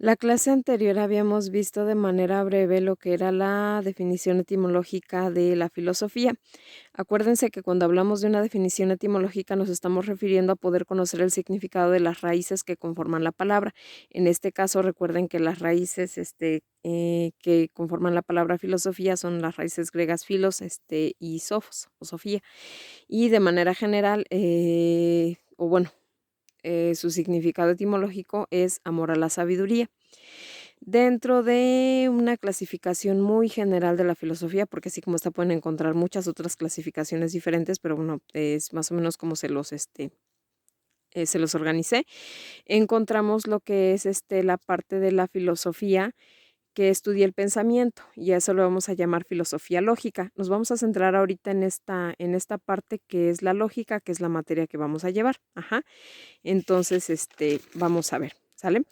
La clase anterior habíamos visto de manera breve lo que era la definición etimológica de la filosofía. Acuérdense que cuando hablamos de una definición etimológica nos estamos refiriendo a poder conocer el significado de las raíces que conforman la palabra. En este caso, recuerden que las raíces que conforman la palabra filosofía son las raíces griegas filos y sofos o sofía. Y de manera general, su significado etimológico es amor a la sabiduría. Dentro de una clasificación muy general de la filosofía, porque así como esta pueden encontrar muchas otras clasificaciones diferentes, pero bueno, es más o menos como se los organicé. Encontramos lo que es la parte de la filosofía que estudia el pensamiento, y a eso lo vamos a llamar filosofía lógica. Nos vamos a centrar ahorita en esta parte que es la lógica, que es la materia que vamos a llevar. Ajá. Entonces, vamos a ver, ¿sale?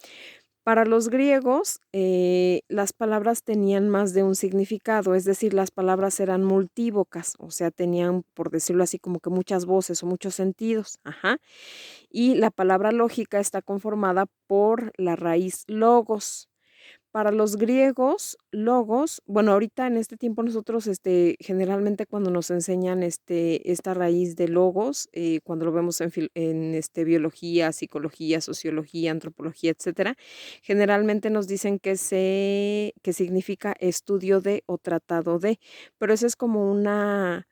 Para los griegos, las palabras tenían más de un significado, es decir, las palabras eran multívocas, o sea, tenían, por decirlo así, como que muchas voces o muchos sentidos. Ajá. Y la palabra lógica está conformada por la raíz logos. Para los griegos, logos, bueno, ahorita en este tiempo nosotros, generalmente cuando nos enseñan esta raíz de logos, cuando lo vemos en biología, psicología, sociología, antropología, etcétera, generalmente nos dicen que significa estudio de o tratado de, pero eso es como una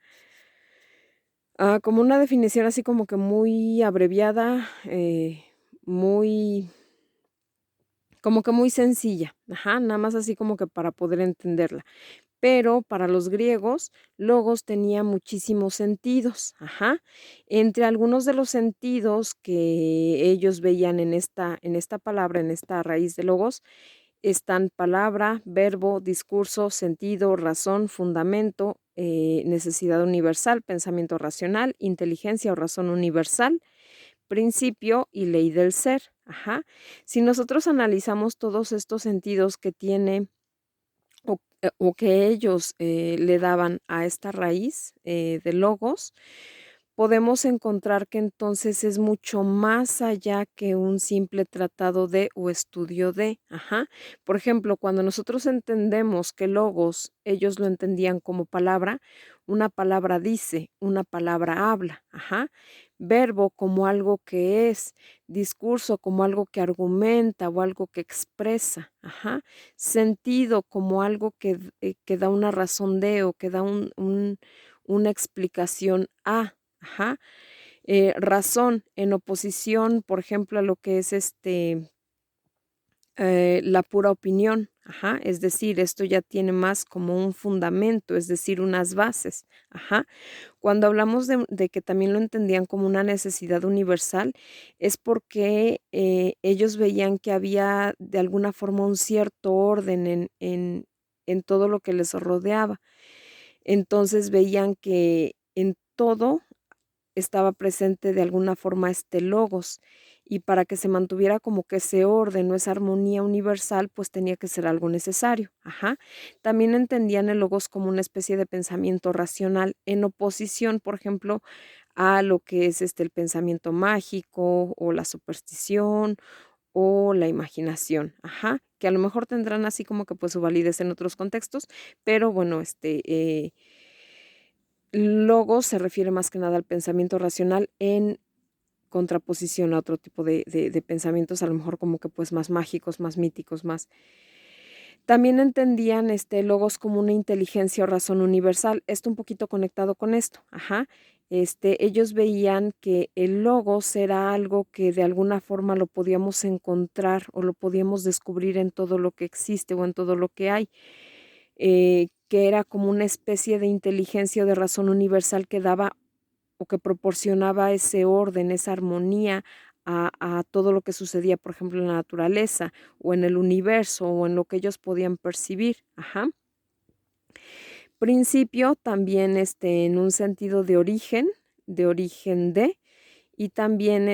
definición así como que muy abreviada, muy como que muy sencilla, ajá, nada más así como que para poder entenderla. Pero para los griegos, logos tenía muchísimos sentidos, ajá. Entre algunos de los sentidos que ellos veían en esta palabra, en esta raíz de logos, están palabra, verbo, discurso, sentido, razón, fundamento, necesidad universal, pensamiento racional, inteligencia o razón universal, principio y ley del ser. Ajá. Si nosotros analizamos todos estos sentidos que tiene o que ellos le daban a esta raíz de logos, podemos encontrar que entonces es mucho más allá que un simple tratado de o estudio de. Ajá. Por ejemplo, cuando nosotros entendemos que logos, ellos lo entendían como palabra, una palabra dice, una palabra habla. Ajá. Verbo como algo que es, discurso como algo que argumenta o algo que expresa. Ajá. Sentido como algo que da una razón de o que da una explicación a. Ajá. Razón en oposición, por ejemplo, a lo que es la pura opinión. Ajá. Es decir, esto ya tiene más como un fundamento, es decir, unas bases. Ajá. Cuando hablamos de que también lo entendían como una necesidad universal, es porque ellos veían que había de alguna forma un cierto orden en todo lo que les rodeaba. Entonces veían que en todo estaba presente de alguna forma este logos, y para que se mantuviera como que ese orden o esa armonía universal, pues tenía que ser algo necesario. Ajá. También entendían el logos como una especie de pensamiento racional en oposición, por ejemplo, a lo que es el pensamiento mágico o la superstición o la imaginación. Ajá. Que a lo mejor tendrán así como que pues su validez en otros contextos, pero bueno, logos se refiere más que nada al pensamiento racional en contraposición a otro tipo de pensamientos, a lo mejor como que pues más mágicos, más míticos, más. También entendían logos como una inteligencia o razón universal. Esto un poquito conectado con esto. Ajá. Ellos veían que el logos era algo que de alguna forma lo podíamos encontrar o lo podíamos descubrir en todo lo que existe o en todo lo que hay, que era como una especie de inteligencia o de razón universal que daba o que proporcionaba ese orden, esa armonía a todo lo que sucedía, por ejemplo, en la naturaleza o en el universo o en lo que ellos podían percibir. Ajá. Principio también en un sentido de origen de, y también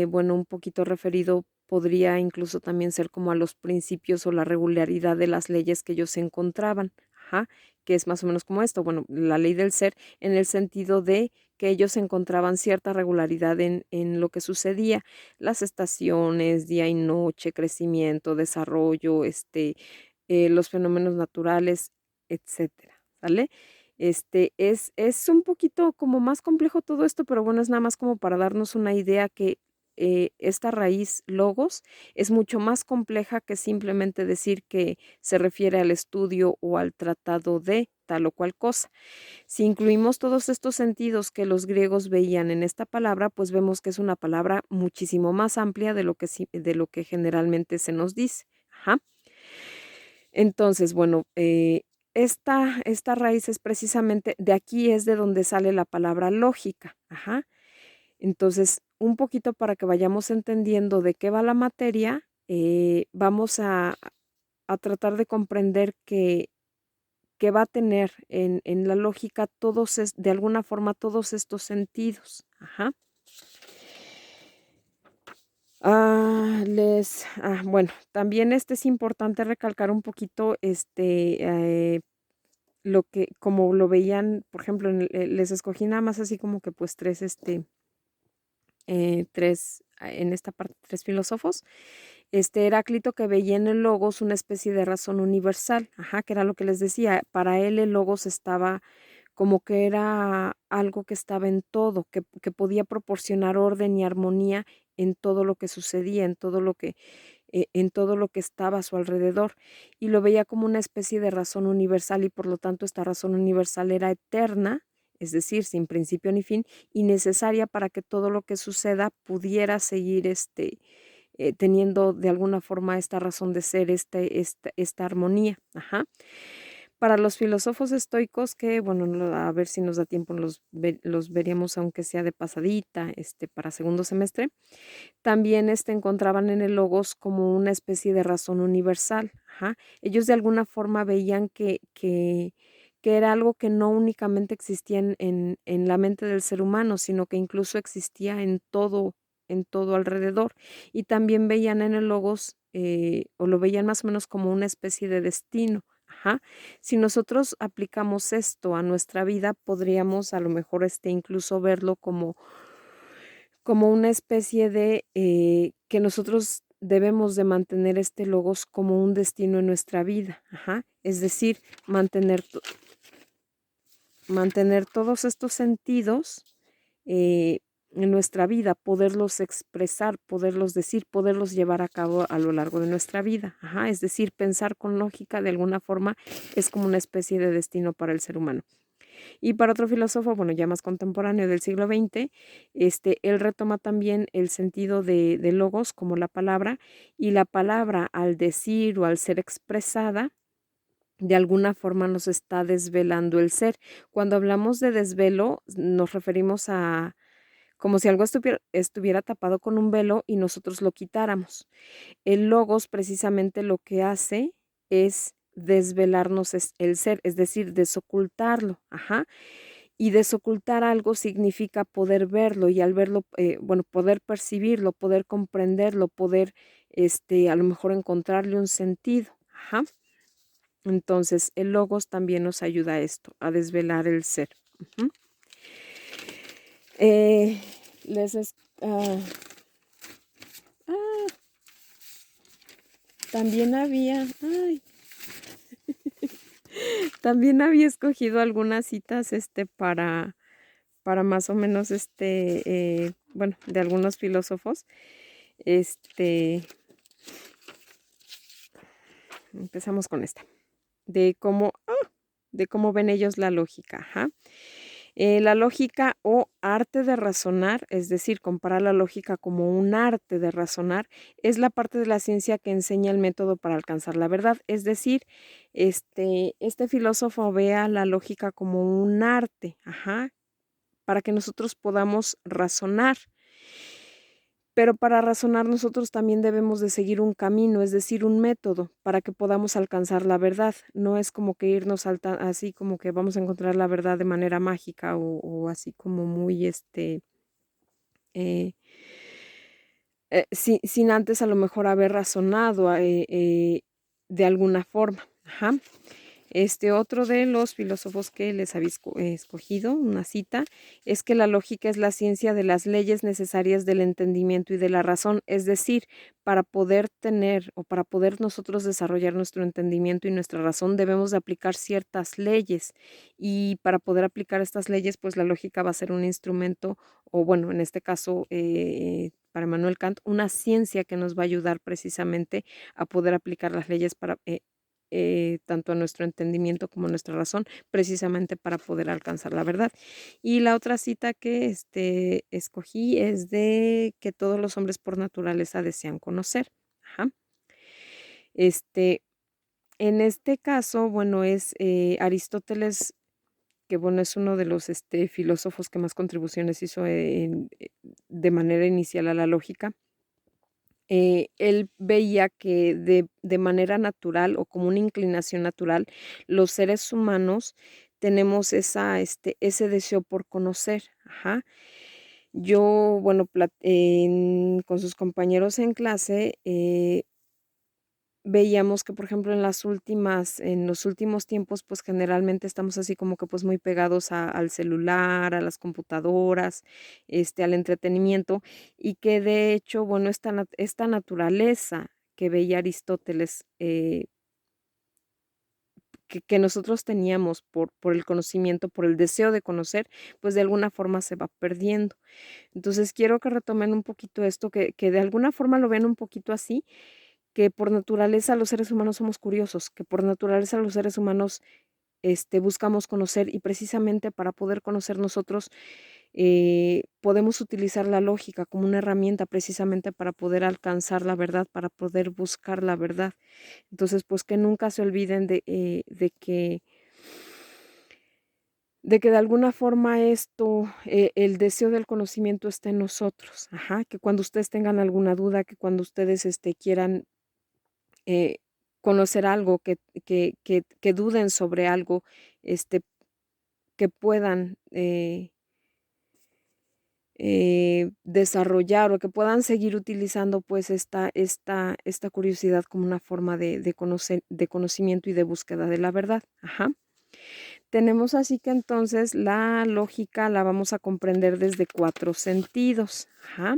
bueno, un poquito referido podría incluso también ser como a los principios o la regularidad de las leyes que ellos encontraban. Ajá. Que es más o menos como esto, bueno, la ley del ser en el sentido de que ellos encontraban cierta regularidad en lo que sucedía, las estaciones, día y noche, crecimiento, desarrollo, los fenómenos naturales, etcétera, ¿sale? Es un poquito como más complejo todo esto, pero bueno, es nada más como para darnos una idea que esta raíz logos es mucho más compleja que simplemente decir que se refiere al estudio o al tratado de tal o cual cosa. Si incluimos todos estos sentidos que los griegos veían en esta palabra, pues vemos que es una palabra muchísimo más amplia de lo que, de lo que generalmente se nos dice. Ajá. Entonces, bueno, esta raíz es precisamente, de aquí es de donde sale la palabra lógica. Ajá. Entonces, un poquito para que vayamos entendiendo de qué va la materia, vamos a tratar de comprender que va a tener en la lógica todos, de alguna forma, todos estos sentidos. Ajá. Bueno, también es importante recalcar un poquito lo que, como lo veían, por ejemplo, les escogí nada más así como que pues en esta parte, tres filósofos. Heráclito, que veía en el logos una especie de razón universal, ajá, que era lo que les decía, para él el logos estaba como que era algo que estaba en todo, que podía proporcionar orden y armonía en todo lo que sucedía, en todo lo que estaba a su alrededor, y lo veía como una especie de razón universal, y por lo tanto esta razón universal era eterna, es decir, sin principio ni fin, y necesaria para que todo lo que suceda pudiera seguir teniendo de alguna forma esta razón de ser, esta armonía. Ajá. Para los filósofos estoicos, que bueno, a ver si nos da tiempo, los veríamos aunque sea de pasadita, para segundo semestre, también encontraban en el logos como una especie de razón universal. Ajá. Ellos de alguna forma veían que era algo que no únicamente existía en la mente del ser humano, sino que incluso existía en todo alrededor. Y también veían en el logos, o lo veían más o menos como una especie de destino. Ajá. Si nosotros aplicamos esto a nuestra vida, podríamos a lo mejor incluso verlo como una especie de que nosotros debemos de mantener este logos como un destino en nuestra vida. Ajá. Es decir, mantener todos estos sentidos en nuestra vida, poderlos expresar, poderlos decir, poderlos llevar a cabo a lo largo de nuestra vida. Ajá. Es decir, pensar con lógica de alguna forma es como una especie de destino para el ser humano. Y para otro filósofo, bueno, ya más contemporáneo del siglo XX, él retoma también el sentido de logos como la palabra, y la palabra al decir o al ser expresada, de alguna forma nos está desvelando el ser. Cuando hablamos de desvelo, nos referimos a como si algo estuviera tapado con un velo y nosotros lo quitáramos. El logos precisamente lo que hace es desvelarnos el ser, es decir, desocultarlo. Ajá. Y desocultar algo significa poder verlo, y al verlo, bueno, poder percibirlo, poder comprenderlo, poder, a lo mejor encontrarle un sentido. Ajá. Entonces, el logos también nos ayuda a esto, a desvelar el ser. Ujú. Eh, les es- ah, ah, también había, ay, también había escogido algunas citas, para más o menos, bueno, de algunos filósofos. Este, Empezamos con esta, de cómo ven ellos la lógica. Ajá. La lógica o arte de razonar, es decir, comparar la lógica como un arte de razonar, es la parte de la ciencia que enseña el método para alcanzar la verdad. Es decir, este filósofo ve a la lógica como un arte, ajá, para que nosotros podamos razonar. Pero para razonar nosotros también debemos de seguir un camino, es decir, un método para que podamos alcanzar la verdad. No es como que irnos así como que vamos a encontrar la verdad de manera mágica, o así como muy eh, sin antes a lo mejor haber razonado de alguna forma. Ajá. Otro de los filósofos que les había escogido, una cita, es que la lógica es la ciencia de las leyes necesarias del entendimiento y de la razón. Es decir, para poder tener o para poder nosotros desarrollar nuestro entendimiento y nuestra razón, debemos de aplicar ciertas leyes. Y para poder aplicar estas leyes, pues la lógica va a ser un instrumento, o bueno, en este caso, para Immanuel Kant, una ciencia que nos va a ayudar precisamente a poder aplicar las leyes para tanto a nuestro entendimiento como a nuestra razón, precisamente para poder alcanzar la verdad. Y la otra cita que escogí es de que todos los hombres por naturaleza desean conocer. Ajá. Este, en este caso, bueno, es Aristóteles, que bueno, es uno de los filósofos que más contribuciones hizo de manera inicial a la lógica. Él veía que de manera natural o como una inclinación natural, los seres humanos tenemos ese deseo por conocer. Ajá. Yo, bueno, con sus compañeros en clase, veíamos que, por ejemplo, en los últimos tiempos, pues generalmente estamos así como que pues muy pegados al celular, a las computadoras, al entretenimiento, y que de hecho, bueno, esta naturaleza que veía Aristóteles, que nosotros teníamos por el conocimiento, por el deseo de conocer, pues de alguna forma se va perdiendo. Entonces quiero que retomen un poquito esto, que de alguna forma lo vean un poquito así, que por naturaleza los seres humanos somos curiosos, que por naturaleza los seres humanos buscamos conocer, y precisamente para poder conocer nosotros podemos utilizar la lógica como una herramienta precisamente para poder alcanzar la verdad, para poder buscar la verdad. Entonces, pues que nunca se olviden de que de alguna forma el deseo del conocimiento está en nosotros. Ajá, que cuando ustedes tengan alguna duda, que cuando ustedes quieran eh, conocer algo, que duden sobre algo, este, que puedan desarrollar, o que puedan seguir utilizando pues esta curiosidad como una forma de conocimiento y de búsqueda de la verdad. Ajá. Tenemos así que entonces la lógica la vamos a comprender desde 4 sentidos. Ajá.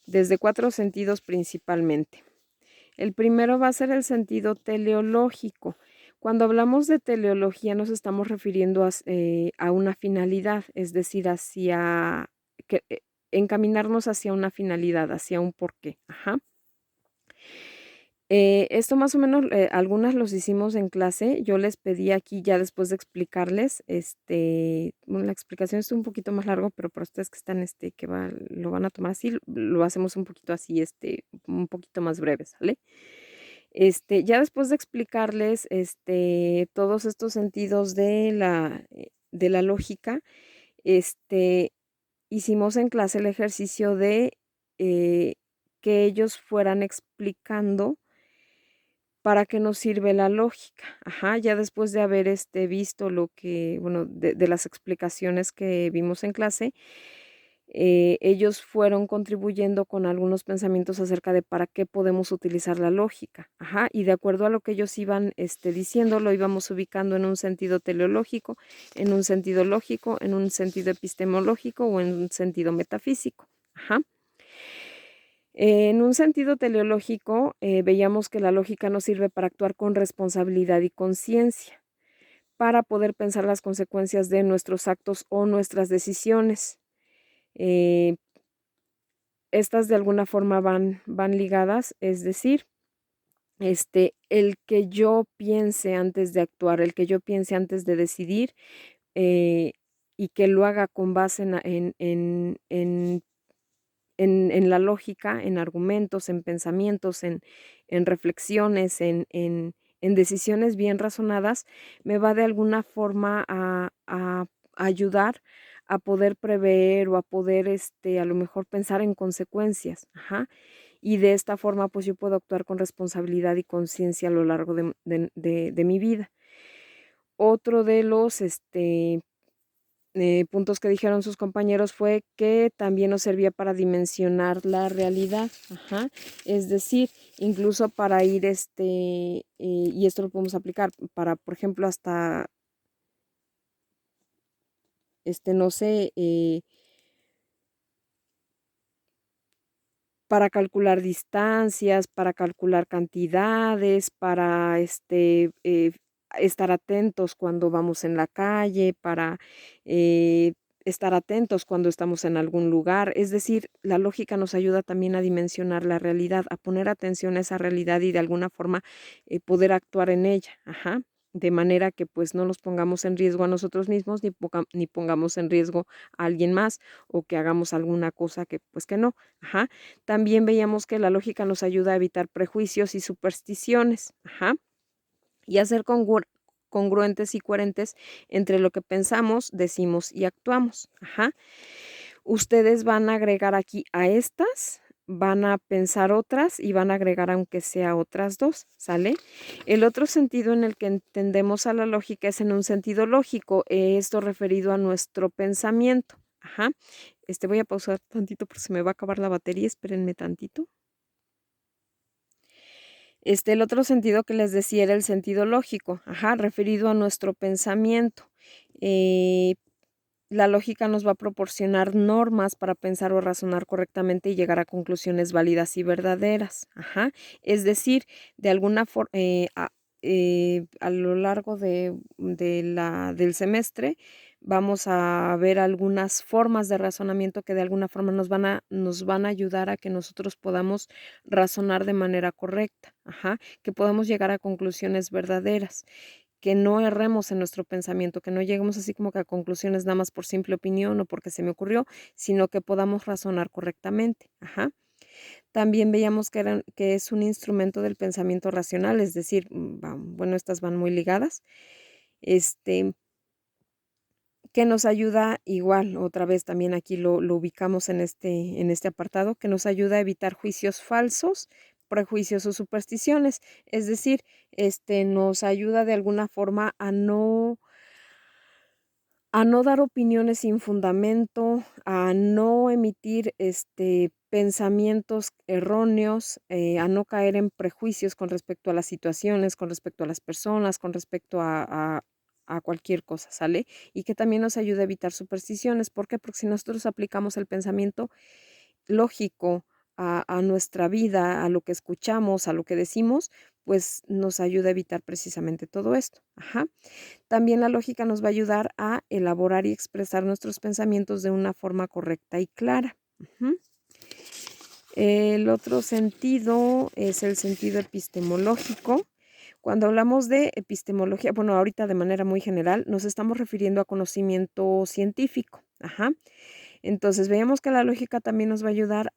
Desde 4 sentidos principalmente. El primero va a ser el sentido teleológico. Cuando hablamos de teleología nos estamos refiriendo a una finalidad, es decir, encaminarnos hacia una finalidad, hacia un porqué. Ajá. Esto más o menos, algunas los hicimos en clase. Yo les pedí aquí ya después de explicarles, bueno, la explicación es un poquito más largo, pero para ustedes que están, lo van a tomar así, lo hacemos un poquito así, un poquito más breve, ¿sale? Ya después de explicarles, todos estos sentidos de la lógica, este, hicimos en clase el ejercicio de que ellos fueran explicando para qué nos sirve la lógica. Ajá, ya después de haber visto bueno, de las explicaciones que vimos en clase, ellos fueron contribuyendo con algunos pensamientos acerca de para qué podemos utilizar la lógica. Ajá, y de acuerdo a lo que ellos iban diciendo, lo íbamos ubicando en un sentido teleológico, en un sentido lógico, en un sentido epistemológico o en un sentido metafísico. Ajá. En un sentido teleológico, veíamos que la lógica nos sirve para actuar con responsabilidad y conciencia, para poder pensar las consecuencias de nuestros actos o nuestras decisiones. Eh, Estas de alguna forma van ligadas, es decir, el que yo piense antes de actuar, el que yo piense antes de decidir, eh, y que lo haga con base en la lógica, en argumentos, en pensamientos, en reflexiones, en decisiones bien razonadas, me va de alguna forma a ayudar a poder prever o a poder, a lo mejor pensar en consecuencias. Ajá. Y de esta forma, pues yo puedo actuar con responsabilidad y conciencia a lo largo de mi vida. Otro de los puntos que dijeron sus compañeros fue que también nos servía para dimensionar la realidad, ajá, es decir, incluso para ir, y esto lo podemos aplicar para, por ejemplo, hasta, no sé, para calcular distancias, para calcular cantidades, para estar atentos cuando vamos en la calle, para estar atentos cuando estamos en algún lugar. Es decir, la lógica nos ayuda también a dimensionar la realidad, a poner atención a esa realidad y de alguna forma poder actuar en ella. Ajá. De manera que pues no nos pongamos en riesgo a nosotros mismos ni pongamos en riesgo a alguien más o que hagamos alguna cosa que pues que no. Ajá. También veíamos que la lógica nos ayuda a evitar prejuicios y supersticiones, ajá, y a ser congruentes y coherentes entre lo que pensamos, decimos y actuamos, ajá. Ustedes van a agregar aquí a estas, van a pensar otras y van a agregar aunque sea otras dos, ¿sale? El otro sentido en el que entendemos a la lógica es en un sentido lógico, esto referido a nuestro pensamiento, ajá. Voy a pausar tantito porque se me va a acabar la batería, espérenme tantito. El otro sentido que les decía era el sentido lógico, ajá, referido a nuestro pensamiento. Eh, la lógica nos va a proporcionar normas para pensar o razonar correctamente y llegar a conclusiones válidas y verdaderas, ajá. Es decir, de alguna forma, a lo largo del semestre vamos a ver algunas formas de razonamiento que de alguna forma nos van a ayudar a que nosotros podamos razonar de manera correcta, ajá, que podamos llegar a conclusiones verdaderas, que no erremos en nuestro pensamiento, que no lleguemos así como que a conclusiones nada más por simple opinión o porque se me ocurrió, sino que podamos razonar correctamente, ajá. También veíamos que es un instrumento del pensamiento racional, es decir, bueno, estas van muy ligadas, que nos ayuda igual, otra vez también aquí lo ubicamos en este apartado, que nos ayuda a evitar juicios falsos, prejuicios o supersticiones, es decir, nos ayuda de alguna forma a no dar opiniones sin fundamento, a no emitir pensamientos erróneos, a no caer en prejuicios con respecto a las situaciones, con respecto a las personas, con respecto a cualquier cosa, ¿sale? Y que también nos ayuda a evitar supersticiones. ¿Por qué? Porque si nosotros aplicamos el pensamiento lógico a nuestra vida, a lo que escuchamos, a lo que decimos, pues nos ayuda a evitar precisamente todo esto. Ajá. También la lógica nos va a ayudar a elaborar y expresar nuestros pensamientos de una forma correcta y clara. Ujú. El otro sentido es el sentido epistemológico. Cuando hablamos de epistemología, bueno, ahorita de manera muy general, nos estamos refiriendo a conocimiento científico. Ajá. Entonces, veíamos que la lógica también nos va a ayudar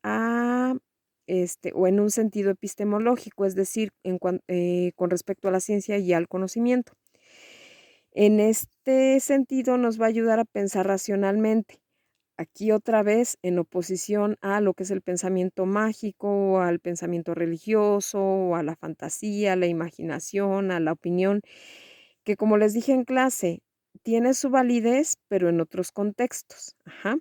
o en un sentido epistemológico, es decir, con respecto a la ciencia y al conocimiento. En este sentido, nos va a ayudar a pensar racionalmente. Aquí otra vez en oposición a lo que es el pensamiento mágico, al pensamiento religioso, o a la fantasía, a la imaginación, a la opinión, que como les dije en clase, tiene su validez, pero en otros contextos. Ajá.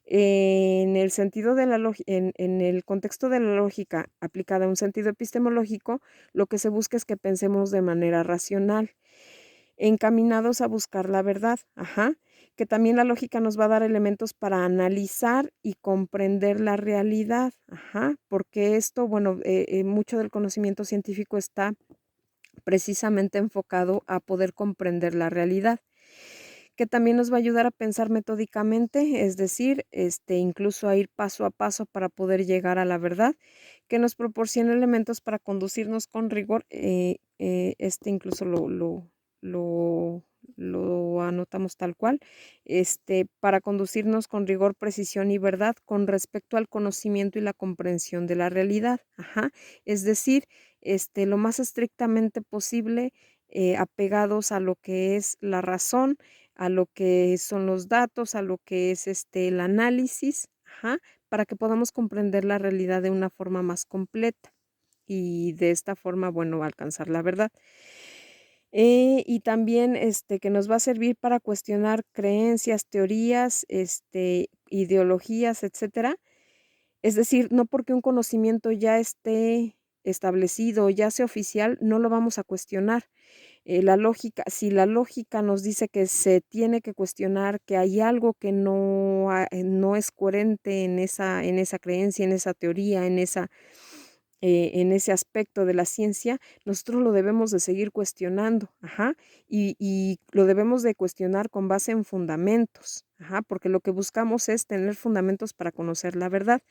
En el sentido de en el contexto de la lógica aplicada a un sentido epistemológico, lo que se busca es que pensemos de manera racional, encaminados a buscar la verdad, ajá, que también la lógica nos va a dar elementos para analizar y comprender la realidad, ajá, porque esto, bueno, mucho del conocimiento científico está precisamente enfocado a poder comprender la realidad, que también nos va a ayudar a pensar metódicamente, es decir, incluso a ir paso a paso para poder llegar a la verdad, que nos proporciona elementos para conducirnos con rigor, incluso lo, lo anotamos tal cual, para conducirnos con rigor, precisión y verdad con respecto al conocimiento y la comprensión de la realidad, ajá, es decir, lo más estrictamente posible, apegados a lo que es la razón, a lo que son los datos, a lo que es el análisis, ajá, para que podamos comprender la realidad de una forma más completa y de esta forma, bueno, alcanzar la verdad. Y también, que nos va a servir para cuestionar creencias, teorías, ideologías, etcétera. Es decir, no porque un conocimiento ya esté establecido, ya sea oficial, no lo vamos a cuestionar. La lógica, si la lógica nos dice que se tiene que cuestionar, que hay algo que no es coherente en esa creencia, en esa teoría, en ese aspecto de la ciencia, nosotros lo debemos de seguir cuestionando, ajá, y lo debemos de cuestionar con base en fundamentos, ajá, porque lo que buscamos es tener fundamentos para conocer la verdad.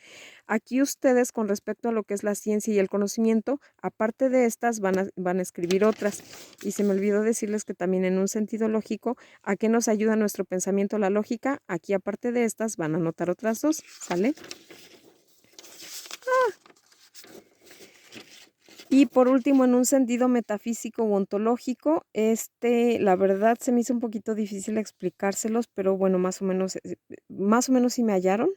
Aquí ustedes, con respecto a lo que es la ciencia y el conocimiento, aparte de estas, van a escribir otras. Y se me olvidó decirles que también en un sentido lógico, ¿a qué nos ayuda nuestro pensamiento la lógica? Aquí, aparte de estas, van a anotar otras dos, ¿sale? Y por último, en un sentido metafísico o ontológico, la verdad se me hizo un poquito difícil explicárselos, pero bueno, más o menos sí me hallaron.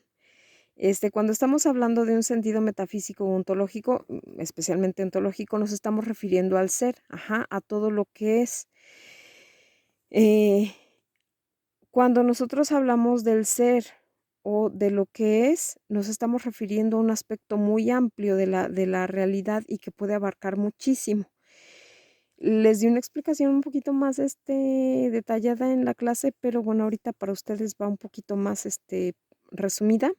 Cuando estamos hablando de un sentido metafísico o ontológico, especialmente ontológico, nos estamos refiriendo al ser, ajá, a todo lo que es. Eh, Cuando nosotros hablamos del ser o de lo que es, nos estamos refiriendo a un aspecto muy amplio de la realidad y que puede abarcar muchísimo. Les di una explicación un poquito más, detallada en la clase, pero bueno, ahorita para ustedes va un poquito más, resumida.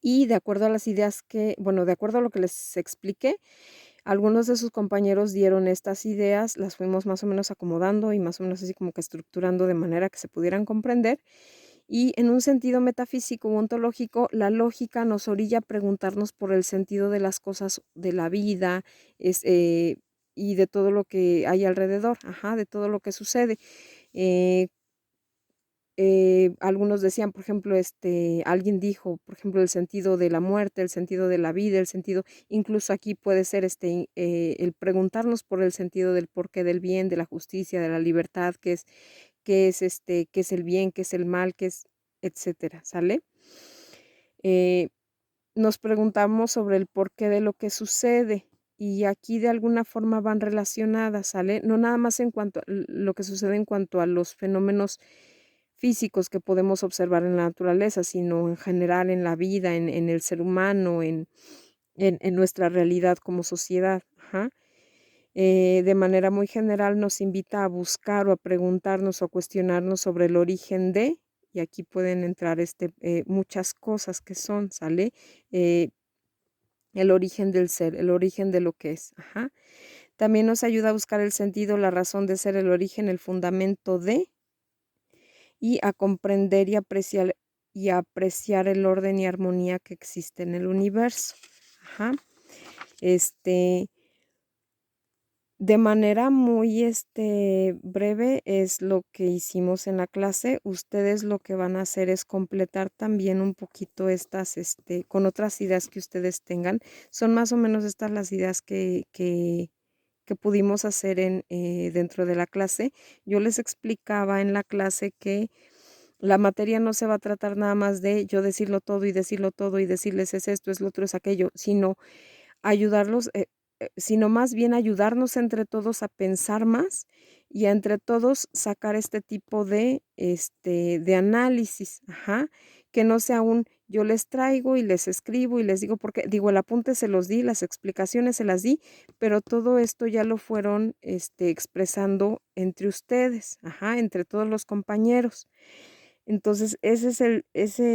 Y de acuerdo a las ideas bueno, de acuerdo a lo que les expliqué, algunos de sus compañeros dieron estas ideas, las fuimos más o menos acomodando y más o menos así como que estructurando de manera que se pudieran comprender. Y en un sentido metafísico u ontológico, la lógica nos orilla a preguntarnos por el sentido de las cosas de la vida y de todo lo que hay alrededor, ajá, de todo lo que sucede. Eh, Algunos decían, por ejemplo, alguien dijo, por ejemplo, el sentido de la muerte, el sentido de la vida, el sentido, incluso aquí puede ser el preguntarnos por el sentido del porqué del bien, de la justicia, de la libertad, qué es el bien, qué es el mal, qué es, etcétera, ¿sale? Eh, Nos preguntamos sobre el porqué de lo que sucede y aquí de alguna forma van relacionadas, ¿sale? No nada más en cuanto a lo que sucede en cuanto a los fenómenos físicos que podemos observar en la naturaleza, sino en general en la vida, en el ser humano, en nuestra realidad como sociedad. Ajá. De manera muy general nos invita a buscar o a preguntarnos o a cuestionarnos sobre el origen de, y aquí pueden entrar muchas cosas que son, ¿sale? Eh, el origen del ser, el origen de lo que es. Ajá. También nos ayuda a buscar el sentido, la razón de ser, el origen, el fundamento de, y a comprender y apreciar el orden y armonía que existe en el universo. Ajá. Este, de manera muy breve es lo que hicimos en la clase. Ustedes lo que van a hacer es completar también un poquito estas, con otras ideas que ustedes tengan. Son más o menos estas las ideas que pudimos hacer dentro de la clase. Yo les explicaba en la clase que la materia no se va a tratar nada más de yo decirlo todo y decirles es esto, es lo otro, es aquello, sino ayudarlos, sino más bien ayudarnos entre todos a pensar más y a entre todos sacar este tipo de análisis, ajá, que no sea un yo les traigo y les escribo y les digo, porque digo, el apunte se los di, las explicaciones se las di, pero todo esto ya lo fueron expresando entre ustedes, ajá, entre todos los compañeros. Entonces, ese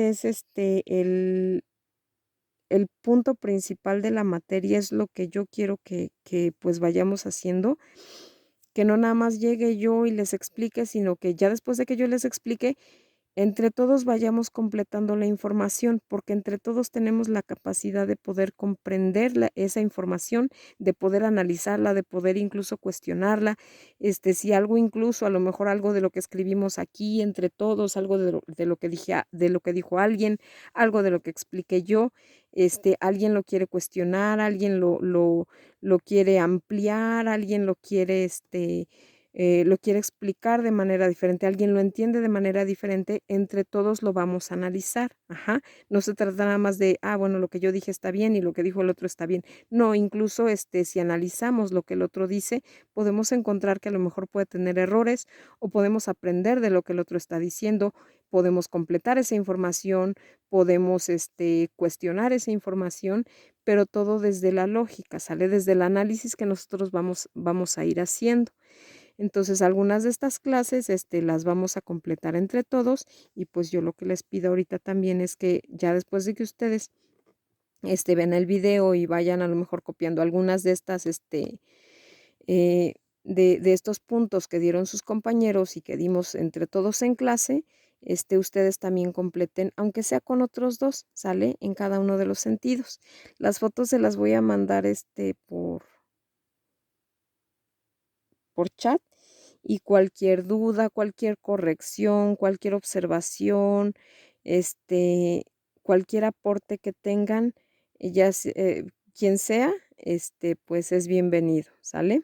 es el punto principal de la materia, es lo que yo quiero que pues vayamos haciendo, que no nada más llegue yo y les explique, sino que ya después de que yo les explique, entre todos vayamos completando la información, porque entre todos tenemos la capacidad de poder comprender esa información, de poder analizarla, de poder incluso cuestionarla, si algo incluso, a lo mejor algo de lo que escribimos aquí entre todos, algo de lo que de lo que dijo alguien, algo de lo que expliqué yo, alguien lo quiere cuestionar, alguien lo quiere ampliar, alguien lo quiere, lo quiere explicar de manera diferente, alguien lo entiende de manera diferente, entre todos lo vamos a analizar. Ajá. No se trata nada más de, bueno, lo que yo dije está bien y lo que dijo el otro está bien. No, incluso si analizamos lo que el otro dice, podemos encontrar que a lo mejor puede tener errores o podemos aprender de lo que el otro está diciendo, podemos completar esa información, podemos cuestionar esa información, pero todo desde la lógica, sale desde el análisis que nosotros vamos a ir haciendo. Entonces, algunas de estas clases, las vamos a completar entre todos y pues yo lo que les pido ahorita también es que ya después de que ustedes, ven el video y vayan a lo mejor copiando algunas de estas, eh, de estos puntos que dieron sus compañeros y que dimos entre todos en clase, ustedes también completen, aunque sea con otros dos, ¿sale? En cada uno de los sentidos. Las fotos se las voy a mandar, por chat y cualquier duda, cualquier corrección, cualquier observación, este, cualquier aporte que tengan, quien sea, pues es bienvenido, ¿sale?